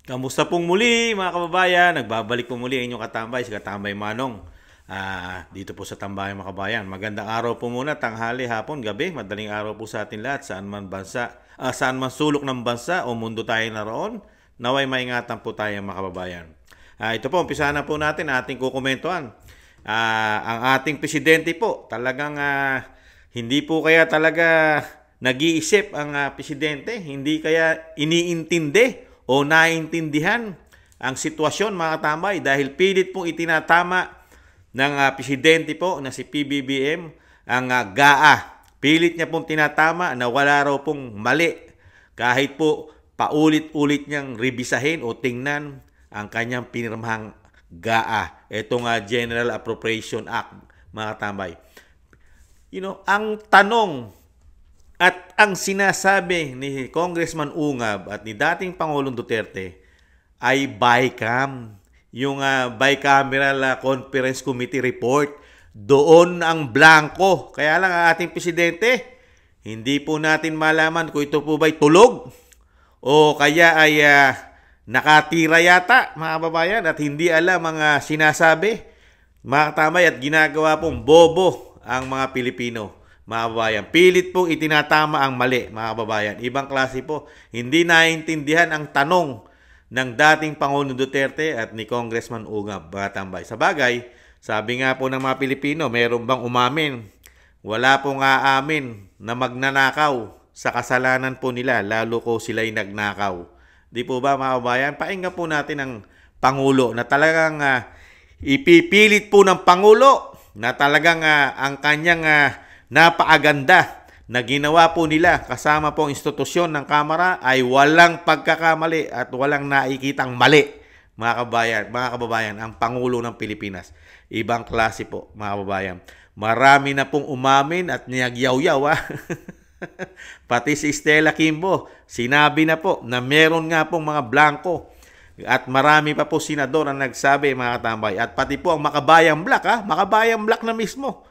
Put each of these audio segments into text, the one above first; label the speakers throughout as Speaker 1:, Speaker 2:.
Speaker 1: Kamusta pong muli mga kababayan? Nagbabalik po muli ang inyong katambay, si Katambay Manong. Dito po sa Tambayan mga kababayan. Magandang araw po muna, tanghali, hapon, gabi. Madaling araw po sa atin lahat, saan man bansa, saan man sulok ng bansa o mundo tayo naroon. Naway maingatan po tayo mga kababayan. Ito po, umpisa na po natin ating kukomentuhan. Ang ating presidente po, talagang hindi po kaya talaga nag-iisip ang presidente, hindi kaya iniintindi o naintindihan ang sitwasyon mga katambay dahil pilit pong itinatama ng presidente po na si PBBM ang GAA. Pilit niya pong tinatama na wala raw pong mali kahit po paulit-ulit niyang rebisahin o tingnan ang kanyang pinirmahang GAA. Itong General Appropriation Act mga katambay. Ang tanong at ang sinasabi ni Congressman Ungab at ni dating Pangulong Duterte ay BICAM. Yung Bicameral Conference Committee report. Doon ang blanco. Kaya lang ang ating presidente, hindi po natin malaman kung ito po ba'y tulog o kaya ay nakatira yata mga kababayan at hindi alam ang sinasabi mga katamay at ginagawa pong bobo ang mga Pilipino. Mga kababayan, pilit pong itinatama ang mali, mga kababayan. Ibang klase po. Hindi naiintindihan ang tanong ng dating Pangulong Duterte at ni Congressman Ungab, mga tambay. Sa bagay, sabi nga po ng mga Pilipino, meron bang umamin? Wala pong aamin na magnanakaw sa kasalanan po nila, lalo ko sila'y nagnakaw. Di po ba, mga kababayan? Pakinggan po natin ang Pangulo na talagang ipipilit po ng Pangulo na talagang ang kanyang napakaganda na ginawa po nila kasama po ang institusyon ng Kamara ay walang pagkakamali at walang nakikitang mali, mga kababayan, ang Pangulo ng Pilipinas. Ibang klase po, mga kababayan. Marami na pong umamin at niyagyaw-yaw. Pati si Stella Kimbo, sinabi na po na meron nga pong mga blanco. At marami pa po senador ang nagsabi, mga katambay. At pati po ang Makabayang Black, Makabayang Black na mismo.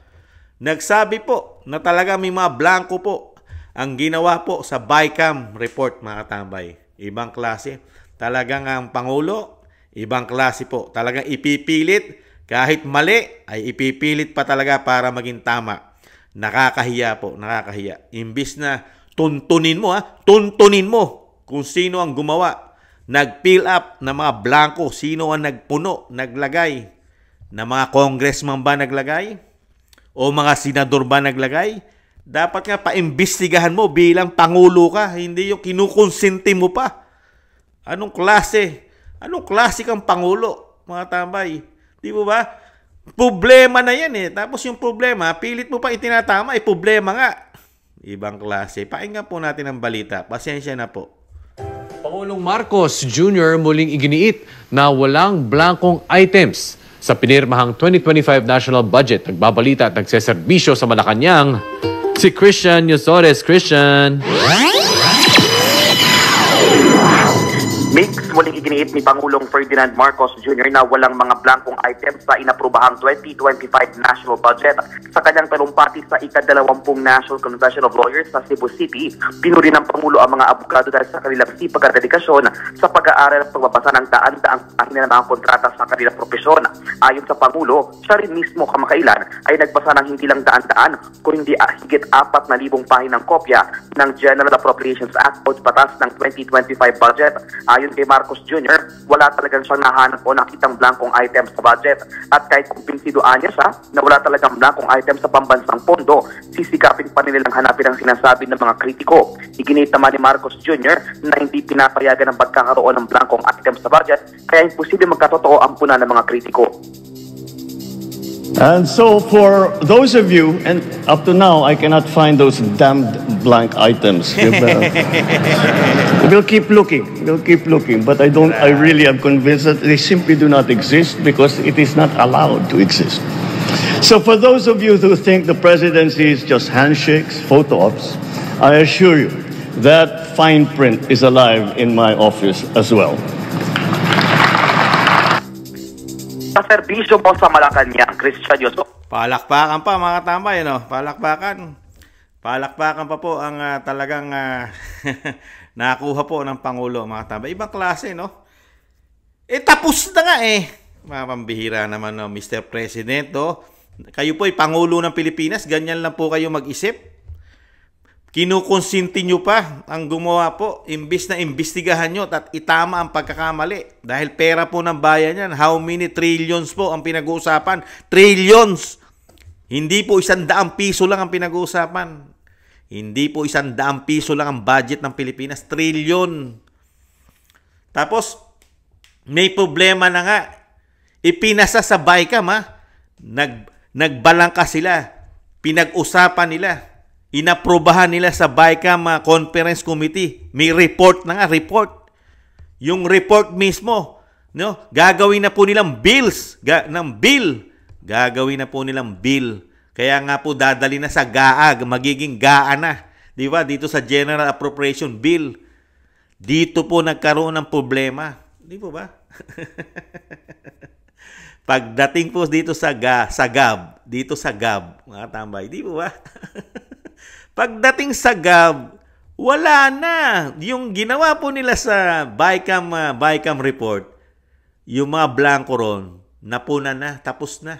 Speaker 1: Nagsabi po na talaga may mga blanco po ang ginawa po sa BICAM report, mga katambay. Ibang klase. Talagang ang Pangulo, ibang klase po. Talagang ipipilit, kahit mali, ay ipipilit pa talaga para maging tama. Nakakahiya po, nakakahiya. Imbis na tuntunin mo kung sino ang gumawa. Nag-fill up na mga blanco, sino ang nagpuno, naglagay. Na mga congressman ba naglagay? O mga senador ba naglagay? Dapat nga paimbestigahan mo bilang Pangulo ka, hindi yung kinukonsente mo pa. Anong klase? Anong klase kang Pangulo, mga tambay? Di mo ba? Problema na yan Tapos yung problema, pilit mo pa itinatama, problema nga. Ibang klase. Pakinggan po natin ang balita. Pasensya na po.
Speaker 2: Pangulong Marcos Jr. muling iginiit na walang blankong items sa pinirmahang 2025 national budget. Nagbabalita at nagseserbisyo sa Malacanang si Christian Yosores. Christian.
Speaker 3: Mix, muling iginiit ni Pangulong Ferdinand Marcos Jr. na walang mga blankong items sa inaprubahang 2025 national budget. Sa kanyang talumpati sa ika-20 National Convention of Lawyers sa Cebu City, pinuri ng Pangulo ang mga abogado dahil sa kanilang sipag at dedikasyon sa pag-aaral at pagbabasa ng daan-daang pahina ng mga kontrata sa kanilang propesyon. Ayon sa Pangulo, siya rin mismo kamakailan ay nagbasa ng hindi lang daan-daan, kundi higit 4,000 pahinang kopya ng General Appropriations Act o batas ng 2025 budget. Ayon kay Marcos Jr., wala talagang siyang nahanap o nakitang blankong items sa budget. At kahit kumpinsidoan niya siya na wala talagang blankong items sa pambansang pondo, sisikapin pa nilang hanapin ang sinasabi ng mga kritiko. Iginit naman ni Marcos Jr. na hindi pinapayagan ang pagkakaroon ng blankong items sa budget, kaya imposible magkatotoo ang puna ng mga kritiko.
Speaker 4: And so for those of you, and up to now, I cannot find those damned blank items. We'll keep looking. We'll keep looking. But I really am convinced that they simply do not exist because it is not allowed to exist. So for those of you who think the presidency is just handshakes, photo ops, I assure you that fine print is alive in my office as well.
Speaker 3: Sa serbisyo mo sa Malacanang, Christian Yoso.
Speaker 1: Palakpakan pa mga tambay, Palakpakan. Palakpakan pa po ang talagang nakuha po ng Pangulo, mga tambay. Ibang klase, Tapos na nga eh. Mapambihira naman, no, Mr. President. Oh. Kayo po ay Pangulo ng Pilipinas. Ganyan lang po kayo mag-isip. Kinukonsinti nyo pa ang gumawa po. Imbis na imbestigahan nyo at itama ang pagkakamali. Dahil pera po ng bayan yan. How many trillions po ang pinag-uusapan? Trillions! Hindi po 100 piso lang ang pinag-uusapan. Hindi po 100 piso lang ang budget ng Pilipinas. Trillion. Tapos, may problema na nga. Ipinasa sa BICAM, ha? Nagbalangka sila. Pinag-usapan nila. Inaprobahan nila sa BICAM Conference Committee. May report na nga, report. Yung report mismo, no? Gagawin na po nilang bills. Gagawin na po nilang bill. Kaya nga po dadali na sa GAA, magiging GAA na. Di ba? Dito sa General Appropriation Bill. Dito po nagkaroon ng problema. Di po ba? Pagdating po dito sa GAB, mga tambay, di po ba? Pagdating sa GAB, wala na. Yung ginawa po nila sa BICAM report, yung mga blanco ron, napuna na, tapos na.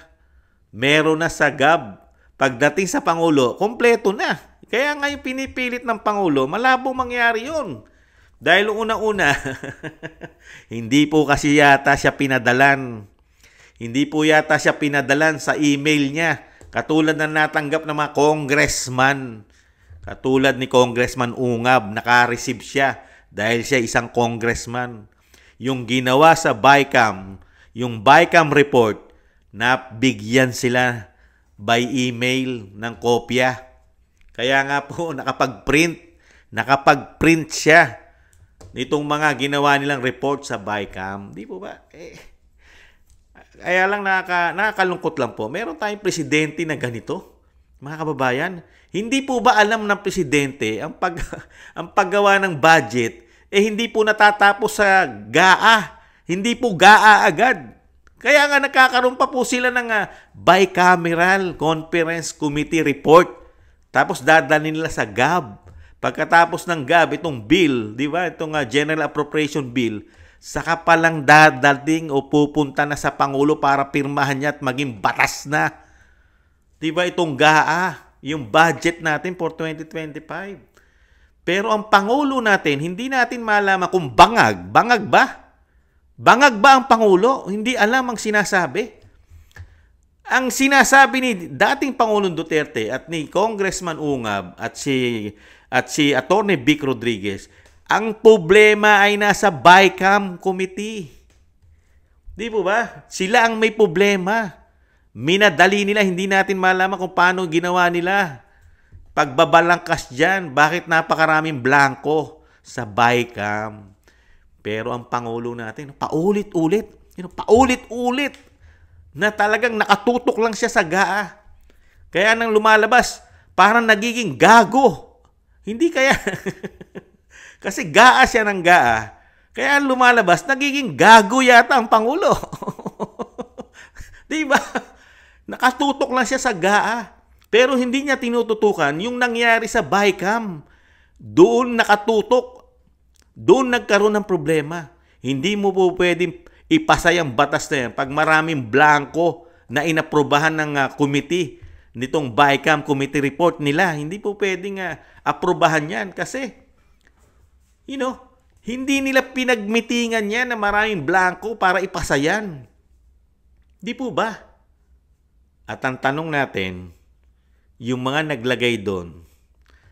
Speaker 1: Meron na sa GAB. Pagdating sa Pangulo, kompleto na. Kaya nga yung pinipilit ng Pangulo, malabong mangyari yun. Dahil unang-una, hindi po kasi yata siya pinadalan. Hindi po yata siya pinadalan sa email niya. Katulad na natanggap ng mga congressman. Katulad ni Congressman Ungab, naka-receive siya dahil siya isang congressman. Yung ginawa sa BICAM, yung BICAM report, nabigyan sila by email ng kopya. Kaya nga po, nakapag-print siya nitong mga ginawa nilang report sa BICAM. Di po ba? Kaya lang nakakalungkot lang po. Meron tayong presidente na ganito, mga kababayan. Hindi po ba alam ng presidente ang paggawa ng budget hindi po natatapos sa GAA. Hindi po GAA agad. Kaya nga nagkakaroon pa po sila ng bicameral conference committee report. Tapos dadalhin nila sa GAB. Pagkatapos ng GAB, itong bill, di ba? Itong General Appropriation Bill, saka palang dadating o pupunta na sa Pangulo para pirmahan niya at maging batas na. Di ba itong GAA, yung budget natin for 2025. Pero ang Pangulo natin, hindi natin malaman kung bangag. Bangag ba? Bangag ba ang Pangulo? Hindi alam ang sinasabi. Ang sinasabi ni dating Pangulong Duterte at ni Congressman Ungab at si Atty. Vic Rodriguez, ang problema ay nasa BICAM committee. Di po ba? Sila ang may problema. Minadali nila, hindi natin malaman kung paano ginawa nila. Pagbabalangkas dyan, bakit napakaraming blanco sa BICAM? Pero ang Pangulo natin, paulit-ulit na talagang nakatutok lang siya sa GAA. Kaya nang lumalabas, parang nagiging gago. Hindi kaya... Kasi GAA siya ng GAA. Kaya lumalabas, nagiging gago yata ang Pangulo. Di ba? Nakatutok lang siya sa GAA. Pero hindi niya tinututukan yung nangyari sa BICAM. Doon nakatutok. Doon nagkaroon ng problema. Hindi mo po pwedeng ipasay ang batas na yan pag maraming blanco na inaprobahan ng committee nitong BICAM committee report nila. Hindi po pwedeng aprobahan yan kasi hindi nila pinagmitingan yan na maraming blanco para ipasa yan. Di po ba? At ang tanong natin, yung mga naglagay doon,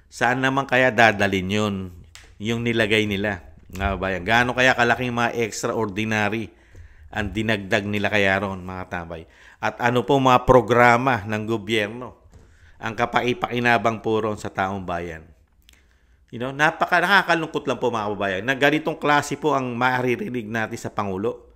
Speaker 1: saan naman kaya dadalhin yun? Yung nilagay nila. Nga ba yan? Gaano kaya kalaking mga extraordinary ang dinagdag nila kaya ron, mga tambay? At ano po mga programa ng gobyerno ang kapaipakinabang po ron sa taong bayan? Nakakalungkot lang po mga kababayan na ganitong klase po ang maririnig natin sa Pangulo.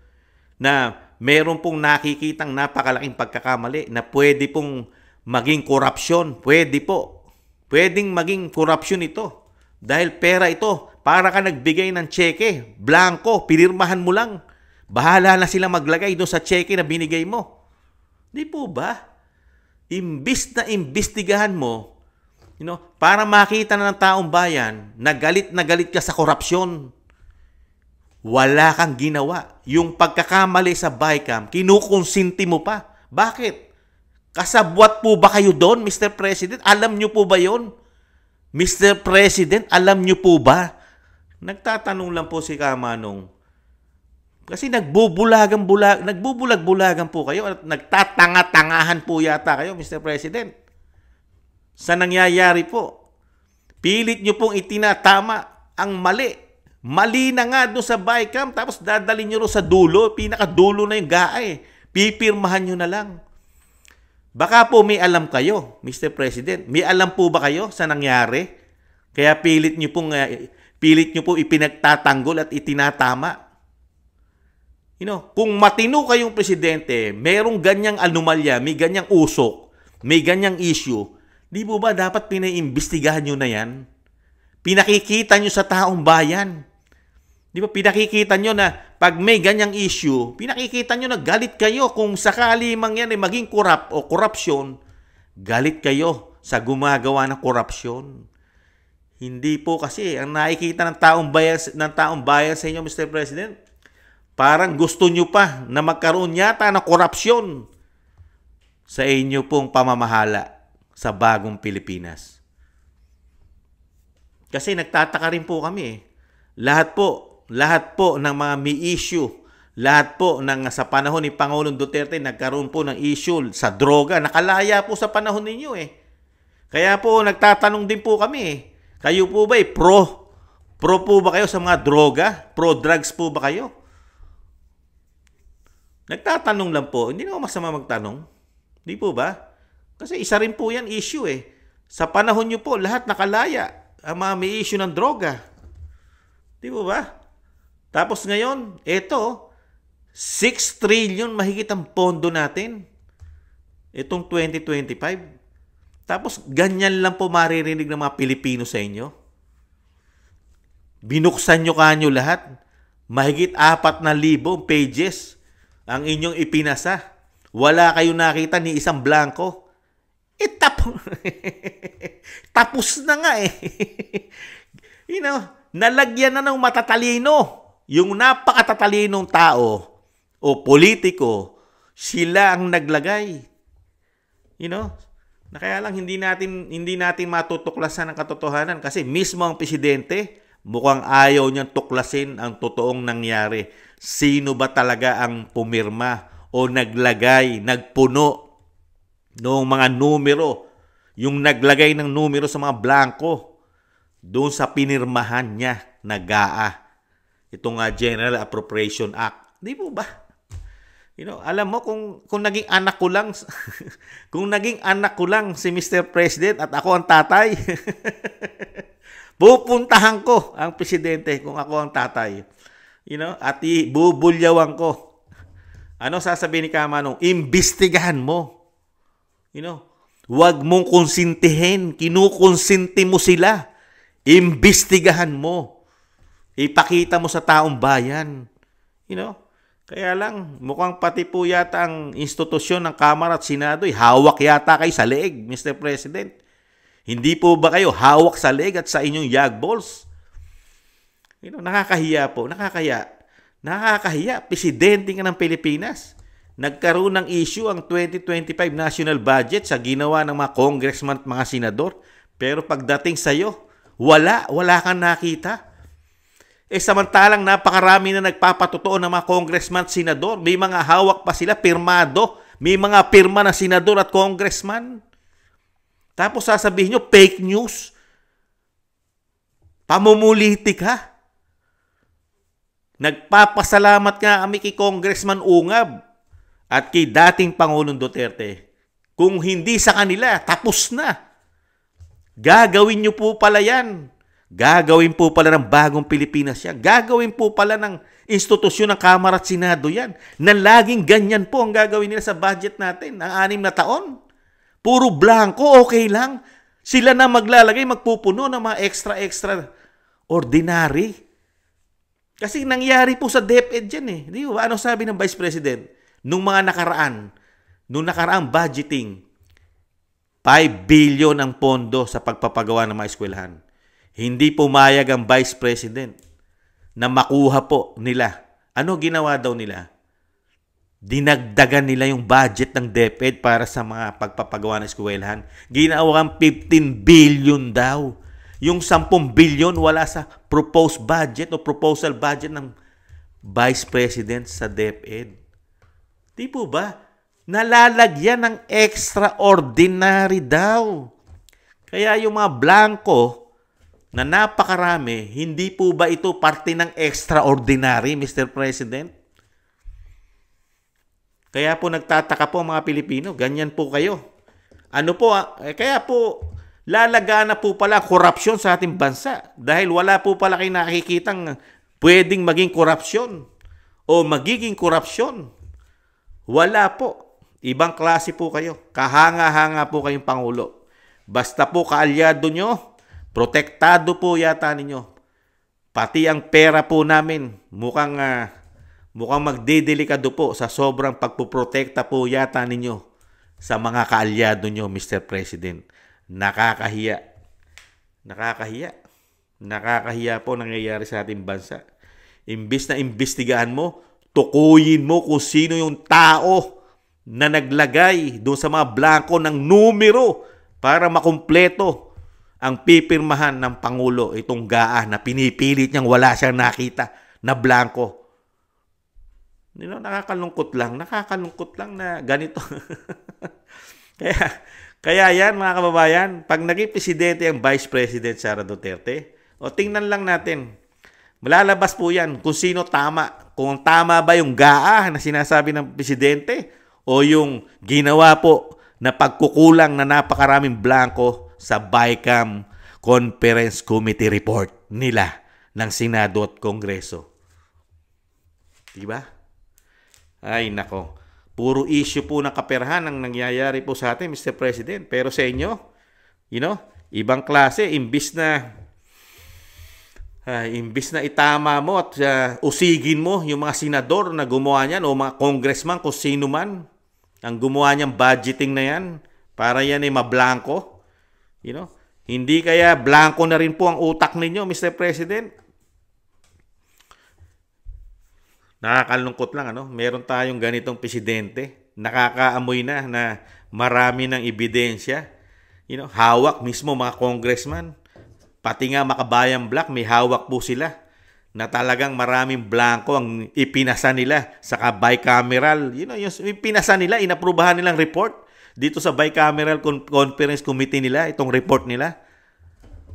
Speaker 1: Na meron pong nakikitang napakalaking pagkakamali na pwede pong maging korupsyon. Pwede po. Pwedeng maging korupsyon ito. Dahil pera ito. Para ka nagbigay ng tseke. Blanco. Pinirmahan mo lang. Bahala na sila maglagay doon sa tseke na binigay mo. Di po ba? Imbis na imbestigahan mo, para makita na ng taong bayan na galit ka sa korupsyon. Wala kang ginawa. Yung pagkakamali sa BICAM, kinukonsinti mo pa. Bakit? Kasabwat po ba kayo doon, Mr. President? Alam nyo po ba yon? Mr. President, alam nyo po ba? Nagtatanong lang po si Kamanong. Kasi nagbubulag-bulagan po kayo at nagtatanga-tangahan po yata kayo, Mr. President. Sa nangyayari po, pilit nyo pong itinatama ang mali. Mali na nga doon sa BICAM, tapos dadalhin nyo sa dulo, pinakadulo na yung GAA. Pipirmahan nyo na lang. Baka po may alam kayo, Mr. President. May alam po ba kayo sa nangyari? Kaya pilit nyo po ipinagtatanggol at itinatama. Kung matino kayong presidente, merong ganyang anomalya, may ganyang usok, may ganyang issue, di po ba dapat pinaimbestigahan nyo na yan? Pinakikita nyo sa taong bayan. Di ba pinakikita nyo na pag may ganyang issue, pinakikita nyo na galit kayo kung sakali mang yan ay maging corrupt o korupsyon, galit kayo sa gumagawa ng korupsyon. Hindi po kasi ang nakikita ng taong bayan sa inyo, Mr. President, parang gusto nyo pa na magkaroon yata ng korupsyon sa inyo pong pamamahala sa bagong Pilipinas. Kasi nagtataka rin po kami. Lahat po ng mga may issue, lahat po sa panahon ni Pangulong Duterte nagkaroon po ng issue sa droga. Nakalaya po sa panahon ninyo eh. Kaya po nagtatanong din po kami. Kayo po ba pro po ba kayo sa mga droga? Pro-drugs po ba kayo? Nagtatanong lang po. Hindi naman masama magtanong. Di po ba? Kasi isa rin po yan issue eh. Sa panahon nyo po, lahat nakalaya ang mga may issue ng droga. Di po ba? Tapos ngayon, eto, 6 trillion mahigit ang pondo natin. Itong 2025. Tapos ganyan lang po maririnig ng mga Pilipino sa inyo. Binuksan nyo kanyo lahat. Mahigit 4,000 pages ang inyong ipinasa. Wala kayo nakita ni isang blanco. Tapos na nga eh. Nalagyan na ng matatalinong. Yung napakatatalinong tao o politiko, sila ang naglagay. Na kaya lang hindi natin matutuklasan ang katotohanan kasi mismo ang presidente mukhang ayaw niyang tuklasin ang totoong nangyari. Sino ba talaga ang pumirma o naglagay, nagpuno noong mga numero, yung naglagay ng numero sa mga blanco doon sa pinirmahan niya na GAA. Itong General Appropriation Act. Di po ba? Alam mo kung naging anak ko lang kung naging anak ko lang si Mr. President at ako ang tatay, pupuntahan ko ang presidente kung ako ang tatay. At ibubulyawan ko. Ano sasabihin ni Kamanong? Imbestigahan mo. Huwag mong konsintihin. Kinukonsinti mo sila. Imbestigahan mo. Ipakita mo sa taong bayan. Kaya lang, mukhang pati po yata ang institusyon ng Kamara at Senado, hawak yata kayo sa leeg, Mr. President. Hindi po ba kayo hawak sa leeg at sa inyong yag balls? Nakakahiya po, nakakahiya. Presidente nga ng Pilipinas. Nagkaroon ng issue ang 2025 national budget sa ginawa ng mga congressman at mga senador. Pero pagdating sa'yo, wala kang nakita. Samantalang napakarami na nagpapatotoo ng mga congressman at senador. May mga hawak pa sila, pirmado. May mga pirma na senador at congressman. Tapos sasabihin nyo, fake news. Pamumuliti ka. Nagpapasalamat nga kami kay Congressman Ungab at kay dating Pangulong Duterte. Kung hindi sa kanila, tapos na. Gagawin nyo po pala yan. Gagawin po pala ng bagong Pilipinas yan. Gagawin po pala ng institusyon ng Kamara at Senado yan. Na laging ganyan po ang gagawin nila sa budget natin, ang 6 na taon. Puro blanco, okay lang. Sila na maglalagay, magpupuno ng mga extra ordinary. Kasi nangyari po sa DepEd yan eh. Di ba? Ano sabi ng Vice President? Nung nakaraang budgeting, 5 billion ang pondo sa pagpapagawa ng mga eskwelahan. Hindi pumayag ang Vice President na makuha po nila. Ano ginawa daw nila? Dinagdagan nila yung budget ng DepEd para sa mga pagpapagawa ng eskwelahan. Ginawang 15 billion daw. Yung 10 billion wala sa proposed budget o proposal budget ng Vice President sa DepEd. Di po ba? Nalalagyan ng extraordinary daw. Kaya yung mga blanco na napakarami, hindi po ba ito parte ng extraordinary, Mr. President? Kaya po nagtataka po mga Pilipino, ganyan po kayo. Ano po, kaya po lalagana po pala korupsyon sa ating bansa dahil wala po pala kayo nakikitang pwedeng maging korupsyon o magiging korupsyon. Wala po. Ibang klase po kayo. Kahanga-hanga po kayong Pangulo. Basta po kaalyado nyo, protektado po yata ninyo. Pati ang pera po namin, mukhang magdedelikado po sa sobrang pagpuprotekta po yata ninyo sa mga kaalyado nyo, Mr. President. Nakakahiya. Nakakahiya. Nakakahiya po nangyayari sa ating bansa. Imbis na imbestigahan mo, tukuyin mo kung sino yung tao na naglagay doon sa mga blanko ng numero para makumpleto ang pipirmahan ng Pangulo, itong GAA na pinipilit niyang wala siyang nakita na blanko. Nakakalungkot lang na ganito. kaya yan mga kababayan, pag naging presidente ang Vice President Sara Duterte, o tingnan lang natin, malalabas po yan kung sino tama. Kung tama ba yung GAA na sinasabi ng presidente o yung ginawa po na pagkukulang na napakaraming blanco sa BICAM Conference Committee Report nila ng Senado at Kongreso. Diba? Ay nako. Puro issue po ng kaperahan ang nangyayari po sa atin, Mr. President. Pero sa inyo, ibang klase, imbis na itama mo at usigin mo yung mga senador na gumawa niyan o mga congressman kung sino man ang gumawa niyang budgeting na yan para yan ay mablanko. Hindi kaya blanko na rin po ang utak ninyo, Mr. President? Nakakalungkot lang, meron tayong ganitong presidente. Nakakaamoy na marami ng ebidensya. Hawak mismo mga congressman. Pati nga Makabayan Black, may hawak po sila na talagang maraming blanco ang ipinasa nila sa bicameral. Yung ipinasa nila, inaprubahan nilang report dito sa bicameral conference committee nila, itong report nila,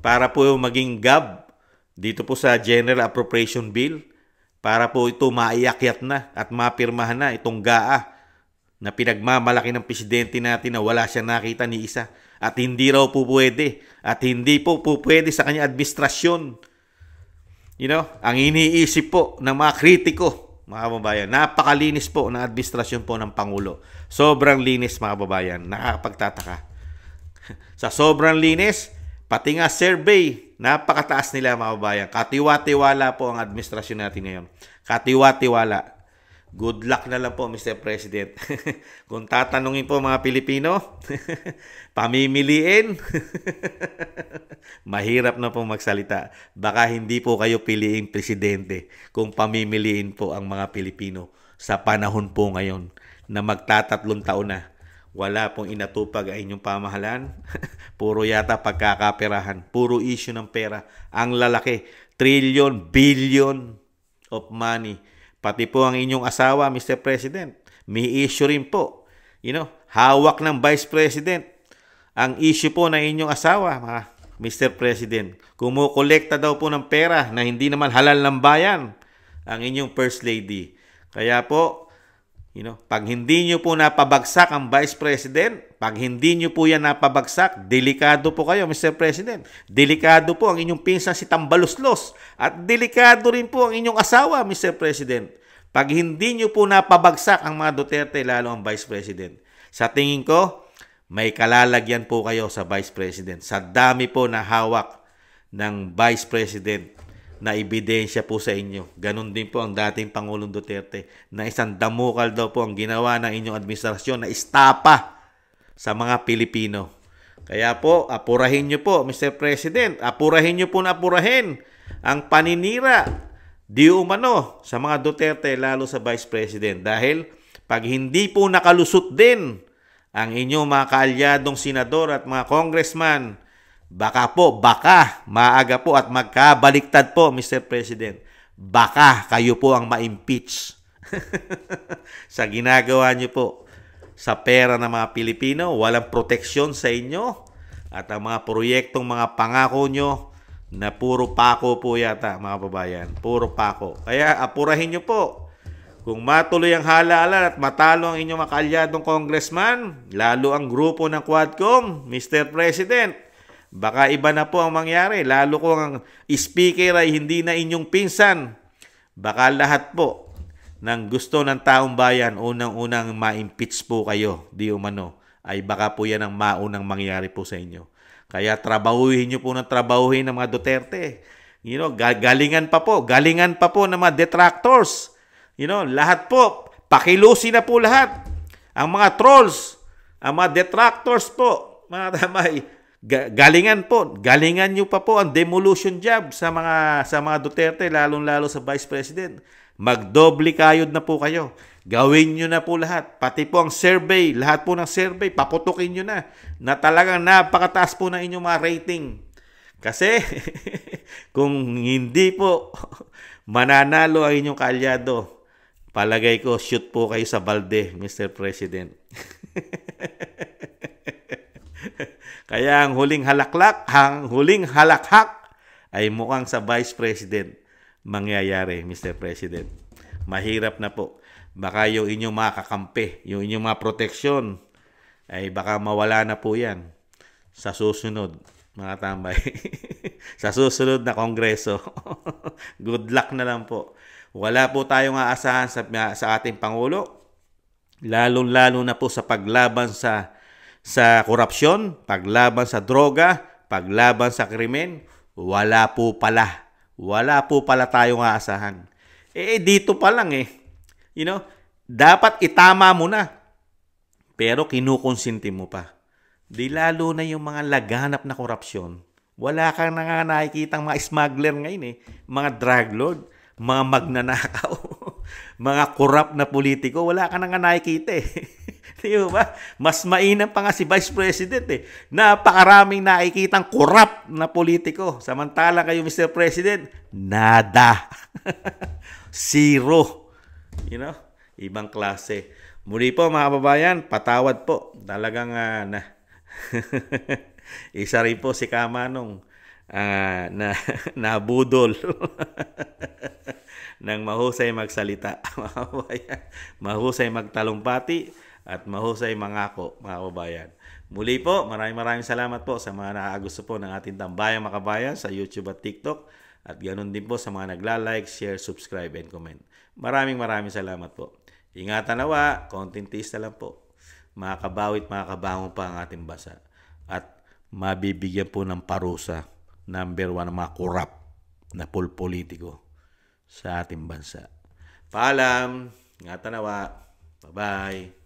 Speaker 1: para po maging gab dito po sa General Appropriation Bill, para po ito maiakyat na at mapirmahan na itong GAA na pinagmamalaki ng presidente natin na wala siya nakita ni isa. At hindi raw po pwede. At hindi po pwede sa kanyang administrasyon. Ang iniisip po ng mga kritiko, mga kababayan, napakalinis po ng administrasyon po ng Pangulo. Sobrang linis, mga kababayan. Nakakapagtataka. Sa sobrang linis, pati nga survey, napakataas nila, mga kababayan. Katiwa-tiwala po ang administrasyon natin ngayon. Katiwa-tiwala. Good luck na lang po, Mr. President. Kung tatanungin po mga Pilipino, pamimiliin, mahirap na po magsalita. Baka hindi po kayo piliing presidente kung pamimiliin po ang mga Pilipino sa panahon po ngayon na magtatatlong taon na. Wala pong inatupag ang inyong pamahalaan. Puro yata pagkakaperahan. Puro issue ng pera. Ang lalaki, trillion, billion of money. Pati po ang inyong asawa, Mr. President, may issue rin po. Hawak ng Vice President ang issue po ng inyong asawa, Mr. President. Kumukolekta daw po ng pera na hindi naman halal ng bayan ang inyong First Lady. Kaya po, pag hindi nyo po napabagsak ang Vice President, pag hindi nyo po yan napabagsak, delikado po kayo, Mr. President. Delikado po ang inyong pinsan si Tambaluslos. At delikado rin po ang inyong asawa, Mr. President. Pag hindi nyo po napabagsak ang mga Duterte, lalo ang Vice President. Sa tingin ko, may kalalagyan po kayo sa Vice President. Sa dami po na hawak ng Vice President na ebidensya po sa inyo. Ganon din po ang dating Pangulong Duterte na isang damukal daw po ang ginawa ng inyong administrasyon na istapa sa mga Pilipino. Kaya po, apurahin nyo po, Mr. President. Apurahin nyo po na apurahin ang paninira di umano sa mga Duterte, lalo sa Vice President. Dahil pag hindi po nakalusot din ang inyong mga kaalyadong senador at mga congressman, baka maaga po at magkabaliktad po, Mr. President. Baka kayo po ang ma-impeach sa ginagawa niyo po sa pera ng mga Pilipino. Walang proteksyon sa inyo at ang mga proyektong mga pangako nyo na puro pako po yata, mga babayan. Puro pako. Kaya apurahin nyo po. Kung matuloy ang halalan at matalo ang inyong mga kaalyadong congressman, lalo ang grupo ng Quadcom, Mr. President, baka iba na po ang mangyari. Lalo kung ang speaker ay hindi na inyong pinsan. Baka lahat po ng gusto ng taong bayan, unang-unang ma-impeach po kayo, di umano, ay baka po yan ang maunang mangyari po sa inyo. Kaya trabahuhin nyo po ng trabahuhin ng mga Duterte. Galingan pa po ng mga detractors. Lahat po, pakilusin na po lahat. Ang mga trolls, ang mga detractors po, mga tamay, galingan nyo pa po ang demolition job sa mga Duterte, lalong-lalo sa Vice President. Magdoble kayod na po kayo. Gawin nyo na po lahat. Pati po ang survey, lahat po ng survey, paputukin nyo na talagang napakataas po ng inyong mga rating. Kasi kung hindi po mananalo ang inyong kaalyado, palagay ko, shoot po kayo sa balde, Mr. President. Kaya ang huling halakhak ay mukhang sa Vice President mangyayari, Mr. President. Mahirap na po. Baka yung inyong mga kakampi, yung inyong mga proteksyon, ay baka mawala na po yan sa susunod, mga tambay. Sa susunod na kongreso. Good luck na lang po. Wala po tayong aasahan sa ating Pangulo, lalong-lalo na po sa paglaban sa korupsyon, paglaban sa droga, paglaban sa krimen. Wala po pala tayong aasahan. Dito pa lang dapat itama mo na. Pero kinukonsinti mo pa. Di lalo na yung mga laganap na korupsyon. Wala kang nakikitang mga smuggler ngayon mga drug lord, mga magnanakaw, mga corrupt na politiko, wala kang nakikita Di ba? Mas mainam pa nga si Vice President Napakaraming nakikitang corrupt na politiko. Samantala kayo, Mr. President, nada. Zero. Ibang klase. Muli po mga kababayan, patawad po. Talagang isa rin po si Kamanong nabudol ng mahusay magsalita. Mga kababayan, mahusay magtalumpati at mahusay mangako, mga kababayan. Muli po, maraming salamat po sa mga nakakagusto po ng ating Tambayang Mga Kabayan sa YouTube at TikTok. At ganoon din po sa mga nagla-like, share, subscribe, and comment. Maraming salamat po. Ingatan nawa, konting tiis na lang po. Makakabawit, makakabangon pa ang ating bansa. At mabibigyan po ng parusa, number 1, ng mga korap na politiko sa ating bansa. Paalam, ingatan nawa. Bye-bye.